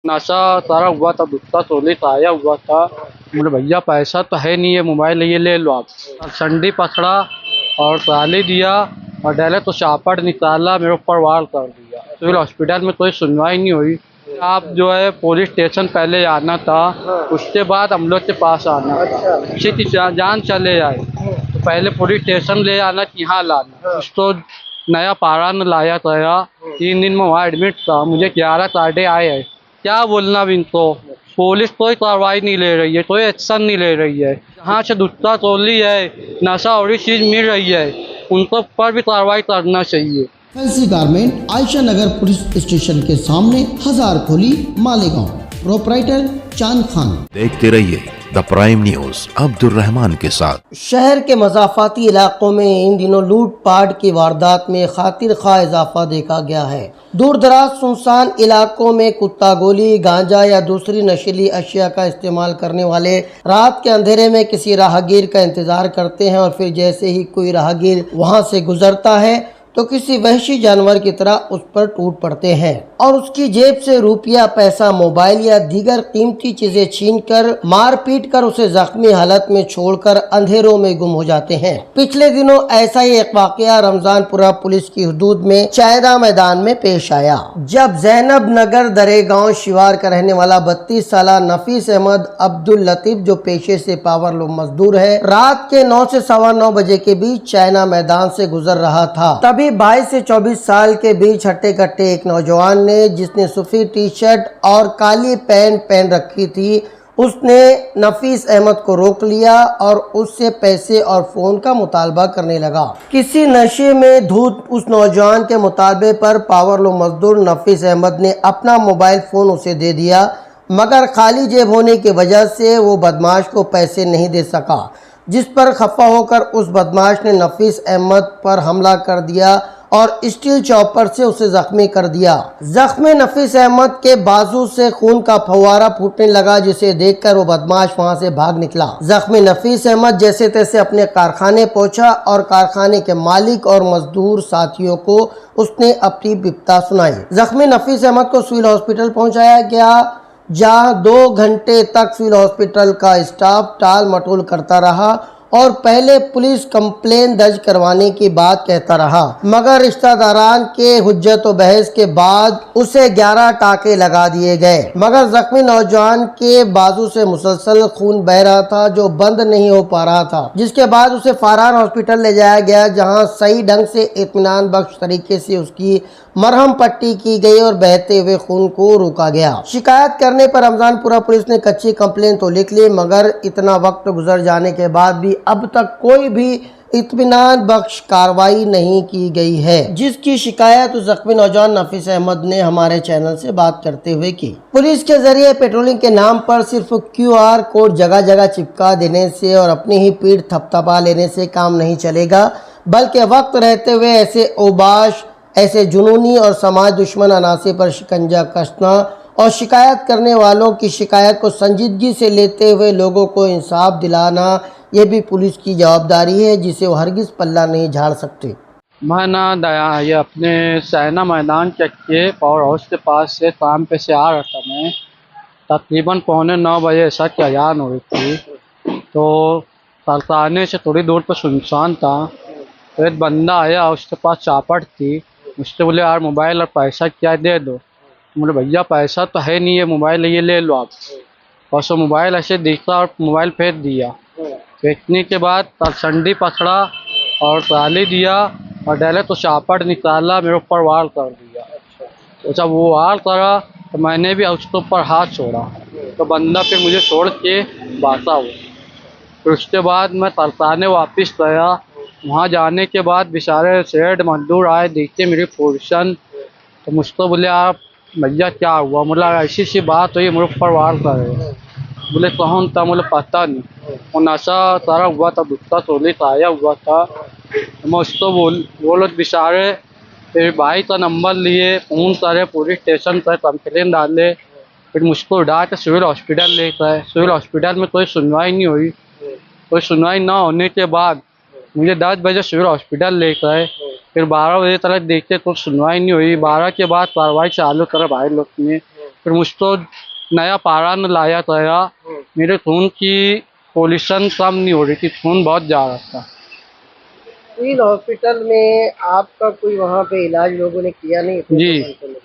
नशा सारा हुआ था, गुटखा चोली आया हुआ था। बोले भैया पैसा तो है नहीं है, मोबाइल ये ले लो आप। संडी पकड़ा और गाली दिया और डायरेक्ट तो चापड़ निकाला, मेरे ऊपर वार कर दिया। सिविल हॉस्पिटल में कोई सुनवाई नहीं हुई। आप जो है पुलिस स्टेशन पहले आना था, उसके बाद हम लोग के पास आना था। किसी की जान चले जाए तो पहले पुलिस स्टेशन ले आना कि यहाँ लाना। उसको नया पारा न लाया गया। 3 दिन में वहाँ एडमिट था। मुझे 11 कार्डे आए हैं। क्या बोलना भी इनको। पुलिस कोई कार्रवाई नहीं ले रही है, कोई एक्शन नहीं ले रही है। जहाँ से गुटखा चोली है, नशा और चीज मिल रही है, उनको पर भी कार्रवाई करना चाहिए। फैंसी गारमेंट आयशा नगर पुलिस स्टेशन के सामने, हजार खोली, मालेगांव। प्रोपराइटर चांद खान। देखते रहिए the prime news Abdul Rahman के साथ। शहर के मज़ाफ़ाती इलाकों में इन दिनों लूटपाट की वारदात में खातिर खा इजाफा देखा गया है। दूर दराज सुनसान इलाकों में कुत्ता गोली, गांजा या दूसरी नशीली अशिया का इस्तेमाल करने वाले रात के अंधेरे में किसी राहगीर का इंतजार करते हैं और फिर जैसे ही कोई राहगीर वहां से गुजरता है तो किसी वहशी जानवर की तरह उस पर टूट पड़ते हैं और उसकी जेब से रुपया, पैसा, मोबाइल या दीगर कीमती चीजें छीनकर मार पीट कर उसे जख्मी हालत में छोड़कर अंधेरों में गुम हो जाते हैं। पिछले दिनों ऐसा ही एक वाकया रमजानपुरा पुलिस की हुदूद में चायदा मैदान में पेश आया, जब जैनब नगर दरेगांव शिवार का रहने वाला 32 साल नफीस अहमद अब्दुल लतीफ, जो पेशे से पावरलूम मजदूर है, रात के 9 से 9:15 बजे के बीच चायना मैदान से गुजर रहा था। तभी 22 से 24 साल के बीच हट्टे कट्टे एक नौजवान ने, जिसने सूफी टी शर्ट और काली पैंट पहन रखी थी, उसने नफीस अहमद को रोक लिया और उससे पैसे और फोन का मुतालबा करने लगा। किसी नशे में धुत उस नौजवान के मुतालबे पर पावरलूम मजदूर नफीस अहमद ने अपना मोबाइल फोन उसे दे दिया, मगर खाली जेब होने की वजह से वो बदमाश को पैसे नहीं दे सका, जिस पर खफा होकर उस बदमाश ने नफीस अहमद पर हमला कर दिया और स्टील चॉपर से उसे जख्मी कर दिया। जख्मी नफीस अहमद के बाजू से खून का फव्वारा फूटने लगा, जिसे देखकर वो बदमाश वहां से भाग निकला। जख्मी नफीस अहमद जैसे तैसे अपने कारखाने पहुंचा और कारखाने के मालिक और मजदूर साथियों को उसने अपनी बिपता सुनाई। जख्मी नफीस अहमद को सिविल हॉस्पिटल पहुंचाया गया, जहां 2 घंटे तक सिविल हॉस्पिटल का स्टाफ टाल मटोल करता रहा और पहले पुलिस कंप्लेन दर्ज करवाने की बात कहता रहा, मगर रिश्तेदारान के हुज्जत व बहस के बाद उसे 11 टाके लगा दिए गए। मगर जख्मी नौजवान के बाजू से मुसलसल खून बह रहा था, जो बंद नहीं हो पा रहा था, जिसके बाद उसे फरहान हॉस्पिटल ले जाया गया, जहां सही ढंग से इत्मीनान बख्श तरीके से उसकी मरहम पट्टी की गई और बहते हुए खून को रोका गया। शिकायत करने पर रमजानपुरा पुलिस ने कच्ची कंप्लेन तो लिख ली, मगर इतना वक्त गुजर जाने के बाद भी अब तक कोई भी इत्मीनान बख्श कार्रवाई नहीं की गई है, जिसकी शिकायत उस जख्मी नौजवान नफीस अहमद ने हमारे चैनल से बात करते हुए की। पुलिस के जरिए पेट्रोलिंग के नाम पर सिर्फ QR कोड जगह जगह चिपका देने से और अपनी ही पीठ थपथपा लेने से काम नहीं चलेगा, बल्कि वक्त रहते हुए ऐसे ओबाश, ऐसे जुनूनी और समाज दुश्मन अनासे पर शिकंजा कसना और शिकायत करने वालों की शिकायत को संजीदगी से लेते हुए लोगों को इंसाफ दिलाना, ये भी पुलिस की जवाबदारी है, जिसे वो हरगिज पल्ला नहीं झाड़ सकते। मैं ना ये अपने चायना मैदान के पावर हाउस के पास से काम पे से आ रहा था। मैं तकरीबन 8:45 बजे ऐसा की अजान हुई थी, तो कारखाने से थोड़ी दूर पर सुनसान था। तो एक बंदा आया, उसके पास चापड़ थी। मुझसे बोले यार मोबाइल और पैसा क्या दे दो। बोले भैया पैसा तो है नहीं है, मोबाइल ये ले लो आप। और सो मोबाइल ऐसे दिखा और मोबाइल फेंक दिया। फेंकने के बाद संडी पकड़ा और गाली दिया और डायरेक्ट तो चापड़ निकाला, मेरे ऊपर वार कर दिया। तो जब वो वार करा तो मैंने भी उसके ऊपर हाथ छोड़ा, तो बंदा फिर मुझे छोड़ के भागा हुआ। फिर उसके बाद मैं कारखाने वापस गया। वहाँ जाने के बाद बेचारे सेठ मजदूर आए, देखते मेरी पोजीशन, तो मुझको बोले आप भैया क्या हुआ। बोला ऐसी सी बात हुई, मेरे ऊपर वार कर रहे। बोले कौन था। मुझे पता नहीं। वो नशा सारा हुआ था, गुटखा चोली आया हुआ था। तो मैं उसको बोलो बेचारे फिर भाई का नंबर लिए, फ़ोन करे, पुलिस स्टेशन पर कंप्लेन डाले, फिर मुझको उठा के सिविल हॉस्पिटल ले गए। सिविल हॉस्पिटल में कोई सुनवाई नहीं हुई। कोई सुनवाई ना होने के बाद मुझे 10 बजे सिविल हॉस्पिटल ले गए। फिर 12 बजे तक देखते कुछ सुनवाई नहीं हुई। 12 के बाद कार्रवाई चालू करे भाई लोग ने। फिर मुझको नया पारा न लाया गया। मेरे खून की पोल्यूशन कम नहीं हो रही थी, खून बहुत जा रहा था। सिविल हॉस्पिटल में आपका कोई वहाँ पे इलाज लोगों ने किया नहीं इतने जी। घंटों में?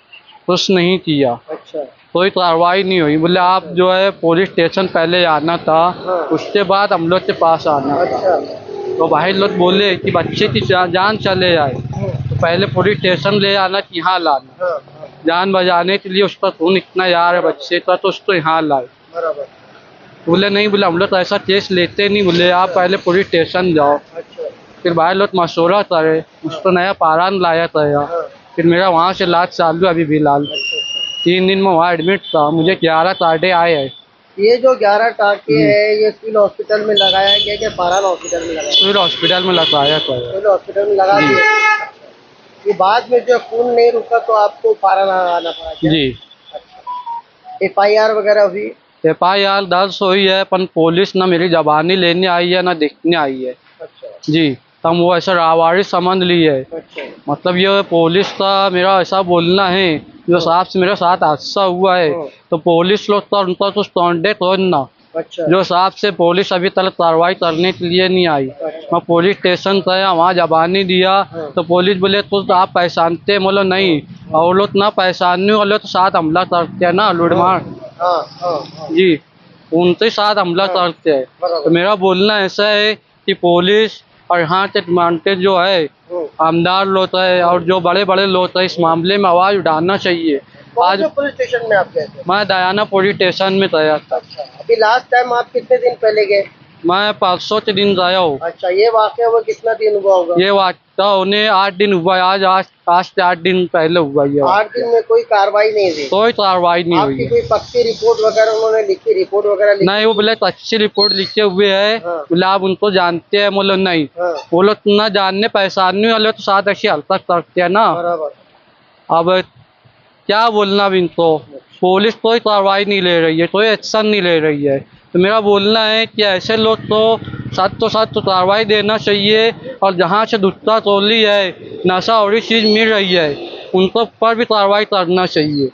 कुछ नहीं किया, अच्छा। कोई कार्रवाई नहीं हुई। बोले आप जो है पुलिस स्टेशन पहले आना था, हाँ। उसके बाद हम लोग के पास आना था। अच्छा। तो भाई लोग बोले कि बच्चे की जान चले जाए तो पहले पुलिस स्टेशन ले आना कि यहाँ लाना। हाँ हाँ जान बचाने के लिए उसका खून इतना यार है बच्चे का, तो उसको यहाँ लाए। बराबर। बोले नहीं, बोले हम लोग तो ऐसा केस लेते नहीं, बोले आप पहले पुलिस स्टेशन जाओ। अच्छा। फिर भाई लोग मशवरा करे, उसको नया पारान लाया था। हाँ। फिर मेरा वहाँ से इलाज चालू है अभी फिलहाल। 3 दिन में वहाँ एडमिट था, मुझे 11 कार्डे आए हैं। ये जो 11 टाँके हैं ये सिविल हॉस्पिटल में लगाया गया कि पारान हॉस्पिटल में लगाया? सिविल हॉस्पिटल में लगाया था। सिविल हॉस्पिटल में लगा दिए। ये बाद में जो खून नहीं रुका तो आपको पारान आना पड़ा क्या? जी। FIR वगैरह हुई? FIR दर्ज हुई है, पर पुलिस ना मेरी जबानी लेने आई है ना देखने आई है। अच्छा जी, तब वो ऐसा रावारी समझ ली है। अच्छा। मतलब ये पुलिस का मेरा ऐसा बोलना है, जो साहब से मेरे साथ हादसा हुआ है तो पुलिस लोग तो उनका कुछ कॉन्टेक्ट हो ना। अच्छा। जो साहब से पुलिस अभी तक कार्रवाई करने के लिए नहीं आई। मैं पुलिस स्टेशन गया, वहाँ जबानी दिया तो पुलिस बोले तो आप पहचानते? बोलो नहीं, और लोग ना पहचानने वाले तो साथ हमला करते हैं ना, लूटमार। हाँ हाँ हाँ जी, उनके साथ हमला करते हैं। बराबर। तो मेरा बोलना ऐसा है कि पुलिस और यहाँ के मानते जो है आमदार लोग है और जो बड़े बड़े लोग है, इस मामले में आवाज़ उठाना चाहिए। कौन आज से पुलिस स्टेशन में आप गए थे? मैं दयाना पुलिस स्टेशन में गया था। अच्छा। अभी लास्ट टाइम आप कितने दिन पहले गए? मैं 500 के दिन गया हूँ। अच्छा। ये वाकया हुआ कितना दिन हुआ होगा? ये वाकया उन्हें 8 दिन हुआ है, आज से 8 दिन पहले हुआ ये। 8 दिन में कोई कार्रवाई नहीं हुई? कोई कार्रवाई नहीं हुई आपकी है। कोई पक्की रिपोर्ट वगैरह उन्होंने लिखी? रिपोर्ट वगैरह लिखी? नहीं, वो बोले अच्छी रिपोर्ट लिखे हुए है। हाँ। बोले आप उनको जानते हैं? बोलो नहीं। हाँ वो लोग ना जानने पहचानने वाले तो साथ ऐसी हरकत करते हैं ना। बराबर। अब क्या बोलना अब इनको, पुलिस कोई कार्रवाई नहीं ले रही है, कोई एक्शन नहीं ले रही है। तो मेरा बोलना है कि ऐसे लोग तो साथ तो कार्रवाई देना चाहिए, और जहाँ से दुष्टा टोली है, नशा और चीज़ मिल रही है, उनको पर भी कार्रवाई करना चाहिए।